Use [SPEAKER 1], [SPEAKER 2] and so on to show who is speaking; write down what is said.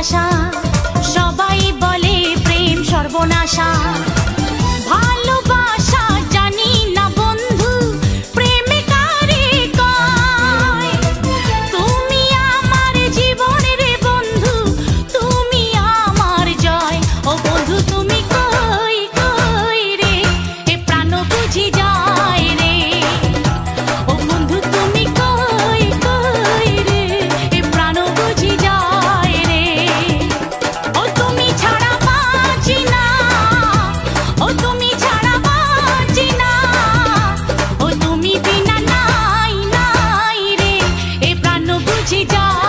[SPEAKER 1] ভালোবাসা সবাই বলে প্রেম সর্বনাশা ভালোবাসা জানি না বন্ধু প্রেমে কারে কয় তুমি আমার জীবনের বন্ধু তুমি আমার জয় ও বন্ধু তুমি কই কই রে এ প্রাণ বুঝি যায় রে ও বন্ধু তুমি কই কই রে এ প্রাণ বুঝি যায় রে ও তুমি ছাড়া বাঁচি না ও তুমি ছাড়া বাঁচি না ও তুমি বিনা নাই নাই রে এ প্রাণ বুঝি যায়